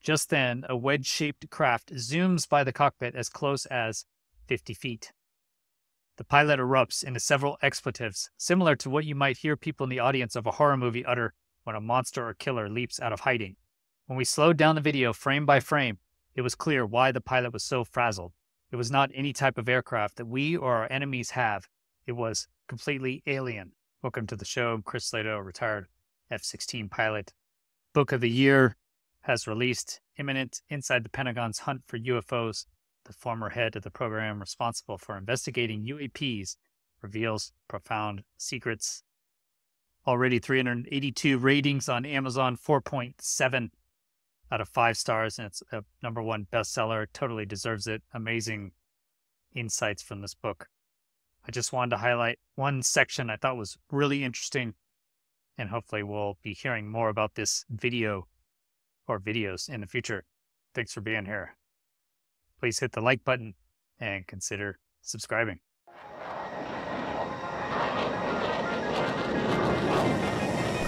Just then, a wedge-shaped craft zooms by the cockpit as close as 50 feet. The pilot erupts into several expletives, similar to what you might hear people in the audience of a horror movie utter when a monster or killer leaps out of hiding. When we slowed down the video frame by frame, it was clear why the pilot was so frazzled. It was not any type of aircraft that we or our enemies have. It was completely alien. Welcome to the show. I'm Chris Lehto, retired F-16 pilot. Book of the Year has released. Imminent, Inside the Pentagon's Hunt for UFOs. The former head of the program responsible for investigating UAPs reveals profound secrets. Already 382 ratings on Amazon, 4.7 out of 5 stars, and it's a #1 bestseller. Totally deserves it. Amazing insights from this book. I just wanted to highlight one section I thought was really interesting, and hopefully we'll be hearing more about this video or videos in the future. Thanks for being here. Please hit the like button and consider subscribing.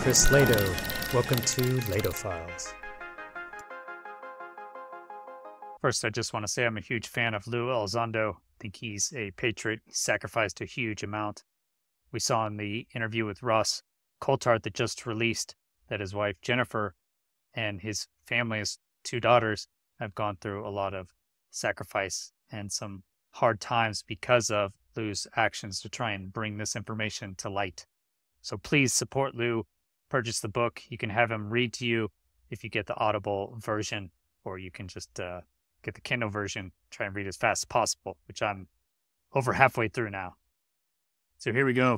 Chris Lehto, welcome to LehtoFiles. First, I just want to say I'm a huge fan of Lue Elizondo. I think he's a patriot. He sacrificed a huge amount. We saw in the interview with Ross Coulthart that just released that his wife Jennifer and his family, his 2 daughters, have gone through a lot of sacrifice and some hard times because of Lue's actions to try and bring this information to light. So please support Lue. Purchase the book. You can have him read to you if you get the Audible version, or you can just get the Kindle version, try and read as fast as possible, which I'm over halfway through now. So here we go.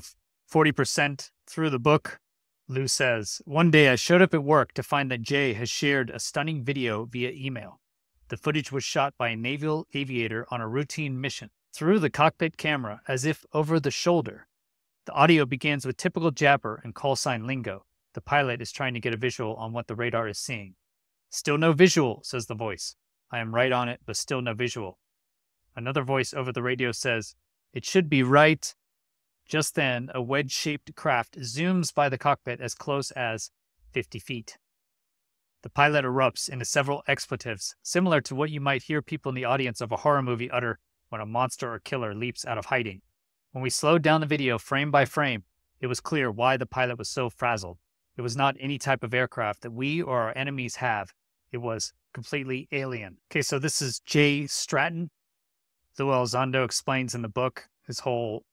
40% through the book. Lue says, "One day I showed up at work to find that Jay has shared a stunning video via email. The footage was shot by a naval aviator on a routine mission through the cockpit camera as if over the shoulder. The audio begins with typical jabber and call sign lingo. The pilot is trying to get a visual on what the radar is seeing. Still no visual, says the voice. I am right on it, but still no visual. Another voice over the radio says, it should be right. Just then, a wedge-shaped craft zooms by the cockpit as close as 50 feet. The pilot erupts into several expletives, similar to what you might hear people in the audience of a horror movie utter when a monster or killer leaps out of hiding. When we slowed down the video frame by frame, it was clear why the pilot was so frazzled. It was not any type of aircraft that we or our enemies have. It was completely alien." Okay, so this is Jay Stratton. Lue Elizondo explains in the book his whole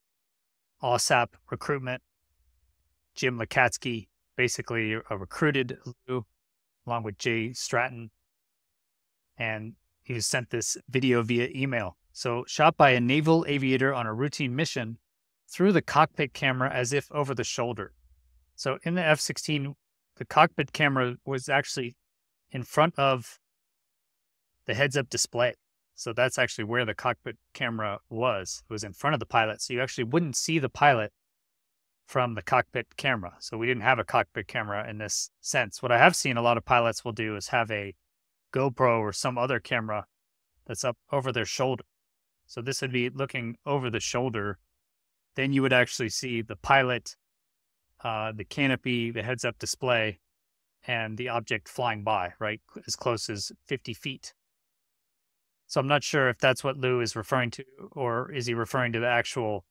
OSAP recruitment. Jim Lakatsky basically recruited Lue along with Jay Stratton, and he was sent this video via email. So, shot by a naval aviator on a routine mission through the cockpit camera as if over the shoulder. So in the F-16, the cockpit camera was actually in front of the heads-up display. So that's actually where the cockpit camera was. It was in front of the pilot. So you actually wouldn't see the pilot from the cockpit camera. So we didn't have a cockpit camera in this sense. What I have seen a lot of pilots will do is have a GoPro or some other camera that's up over their shoulder. So this would be looking over the shoulder. Then you would actually see the pilot, the canopy, the heads-up display, and the object flying by, right, as close as 50 feet. So I'm not sure if that's what Lue is referring to, or is he referring to the actual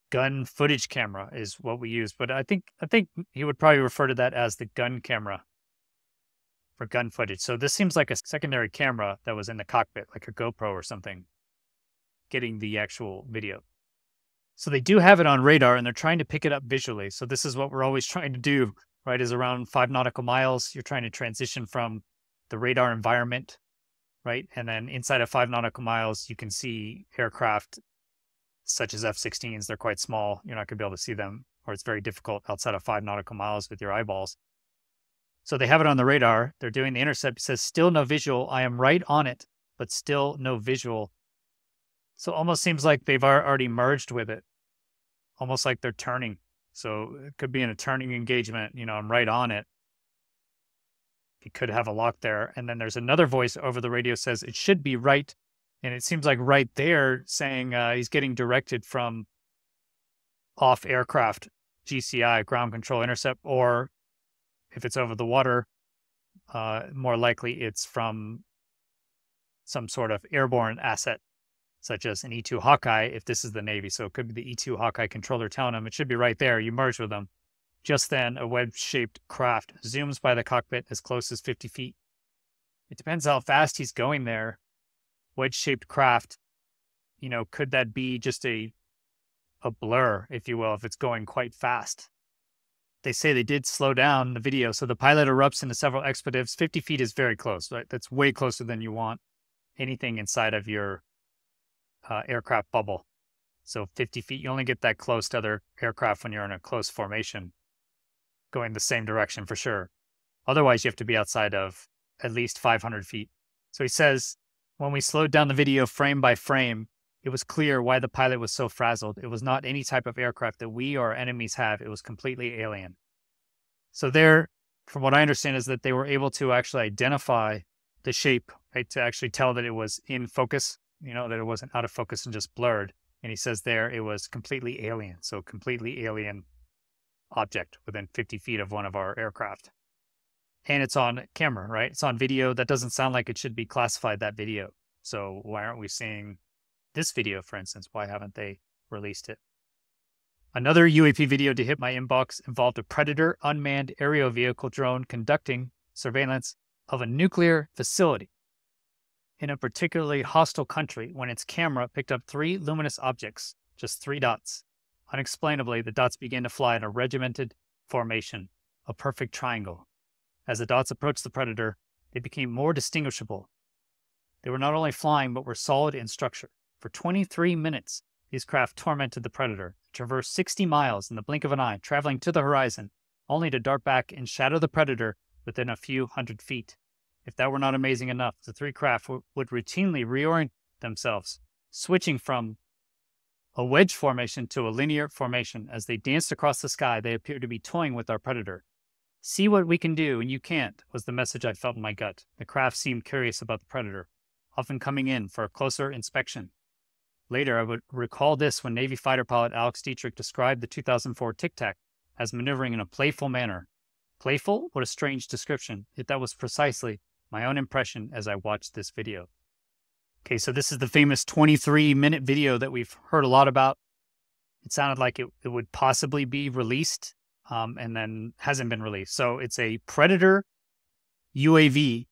gun footage camera is what we use. But I think he would probably refer to that as the gun camera for gun footage. So this seems like a secondary camera that was in the cockpit, like a GoPro or something, getting the actual video. So they do have it on radar, and they're trying to pick it up visually. So this is what we're always trying to do, right, is around 5 nautical miles. You're trying to transition from the radar environment, right? And then inside of 5 nautical miles, you can see aircraft such as F-16s. They're quite small. You're not going to be able to see them, or it's very difficult outside of 5 nautical miles with your eyeballs. So they have it on the radar. They're doing the intercept. It says, still no visual. I am right on it, but still no visual. So it almost seems like they've already merged with it, almost like they're turning. So it could be in a turning engagement. You know, I'm right on it. You could have a lock there. And then there's another voice over the radio says, it should be right. And it seems like right there saying he's getting directed from off aircraft, GCI, ground control intercept, or if it's over the water, more likely it's from some sort of airborne asset, such as an E-2 Hawkeye, if this is the Navy. So it could be the E-2 Hawkeye controller telling them it should be right there. You merge with them. Just then, a wedge-shaped craft zooms by the cockpit as close as 50 feet. It depends how fast he's going there. Wedge-shaped craft, could that be just a blur, if you will, if it's going quite fast? They say they did slow down the video, so the pilot erupts into several expletives. 50 feet is very close, right? That's way closer than you want anything inside of your aircraft bubble. So 50 feet, you only get that close to other aircraft when you're in a close formation, going the same direction for sure. Otherwise, you have to be outside of at least 500 feet. So he says, when we slowed down the video frame by frame, it was clear why the pilot was so frazzled. It was not any type of aircraft that we or our enemies have. It was completely alien. So there, from what I understand, is that they were able to actually identify the shape, right? To actually tell that it was in focus, that it wasn't out of focus and just blurred. And he says there it was completely alien. So completely alien object within 50 feet of one of our aircraft. And it's on camera, right? It's on video. That doesn't sound like it should be classified, that video. So why aren't we seeing this video, for instance? Why haven't they released it? Another UAP video to hit my inbox involved a Predator unmanned aerial vehicle drone conducting surveillance of a nuclear facility in a particularly hostile country when its camera picked up 3 luminous objects, just 3 dots. Unexplainably, the dots began to fly in a regimented formation, a perfect triangle. As the dots approached the Predator, they became more distinguishable. They were not only flying, but were solid in structure. For 23 minutes, these craft tormented the Predator, traversed 60 miles in the blink of an eye, traveling to the horizon, only to dart back and shadow the Predator within a few hundred feet. If that were not amazing enough, the 3 craft would routinely reorient themselves, switching from a wedge formation to a linear formation. As they danced across the sky, they appeared to be toying with our Predator. See what we can do, and you can't, was the message I felt in my gut. The craft seemed curious about the Predator, often coming in for a closer inspection. Later, I would recall this when Navy fighter pilot Alex Dietrich described the 2004 Tic Tac as maneuvering in a playful manner. Playful? What a strange description, yet that was precisely my own impression as I watched this video. Okay, so this is the famous 23-minute video that we've heard a lot about. It sounded like it would possibly be released, and then hasn't been released. So it's a Predator UAV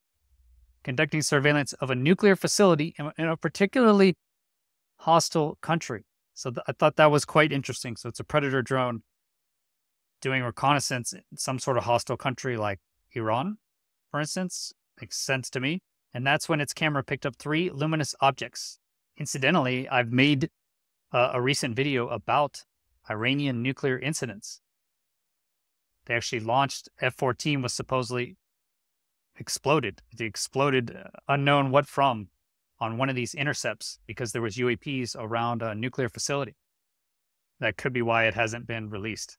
conducting surveillance of a nuclear facility in a particularly hostile country. So I thought that was quite interesting. So it's a Predator drone doing reconnaissance in some sort of hostile country like Iran, for instance. Makes sense to me. And that's when its camera picked up 3 luminous objects. Incidentally, I've made a recent video about Iranian nuclear incidents. They actually launched, F-14 was supposedly exploded. It exploded unknown what from on one of these intercepts because there was UAPs around a nuclear facility. That could be why it hasn't been released.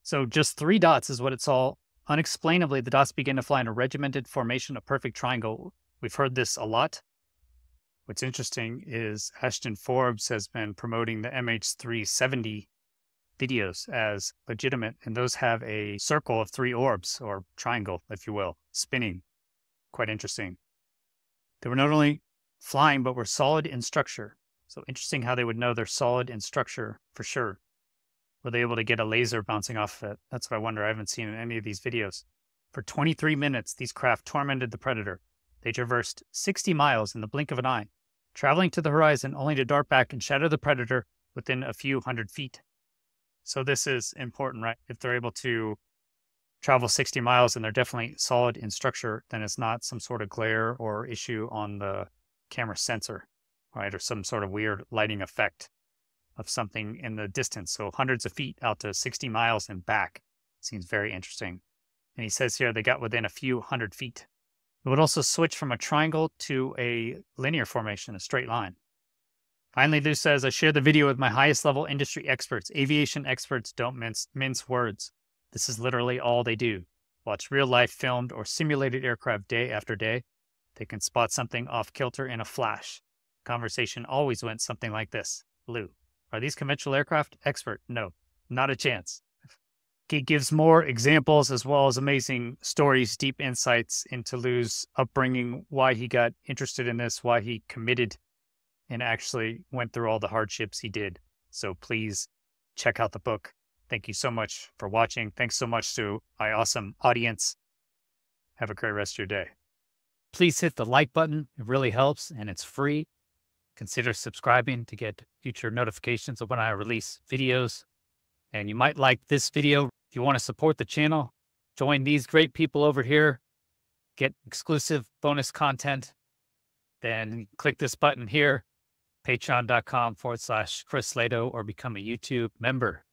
So just 3 dots is what it's all. Unexplainably, the dots begin to fly in a regimented formation, a perfect triangle. We've heard this a lot. What's interesting is Ashton Forbes has been promoting the MH370 videos as legitimate, and those have a circle of 3 orbs, or triangle, if you will, spinning. Quite interesting. They were not only flying, but were solid in structure. So interesting how they would know they're solid in structure for sure. Were they able to get a laser bouncing off of it? That's what I wonder. I haven't seen in any of these videos. For 23 minutes, these craft tormented the Predator. They traversed 60 miles in the blink of an eye, traveling to the horizon only to dart back and shadow the Predator within a few hundred feet. So this is important, right? If they're able to travel 60 miles and they're definitely solid in structure, then it's not some sort of glare or issue on the camera sensor, right? Or some sort of weird lighting effect of something in the distance. So hundreds of feet out to 60 miles and back. Seems very interesting. And he says here they got within a few hundred feet. It would also switch from a triangle to a linear formation, a straight line. Finally, Lue says, I share the video with my highest level industry experts. Aviation experts don't mince words. This is literally all they do. Watch real life filmed or simulated aircraft day after day. They can spot something off kilter in a flash. Conversation always went something like this. Lue, are these conventional aircraft? Expert, no, not a chance. He gives more examples as well as amazing stories, deep insights into Lue's upbringing, why he got interested in this, why he committed and actually went through all the hardships he did. So please check out the book. Thank you so much for watching. Thanks so much to my awesome audience. Have a great rest of your day. Please hit the like button. It really helps and it's free. Consider subscribing to get future notifications of when I release videos. And you might like this video. If you want to support the channel, join these great people over here, get exclusive bonus content, then click this button here, patreon.com/Chris Lehto, or become a YouTube member.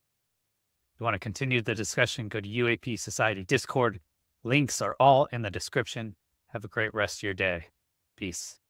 If you want to continue the discussion, go to UAP Society Discord. Links are all in the description. Have a great rest of your day. Peace.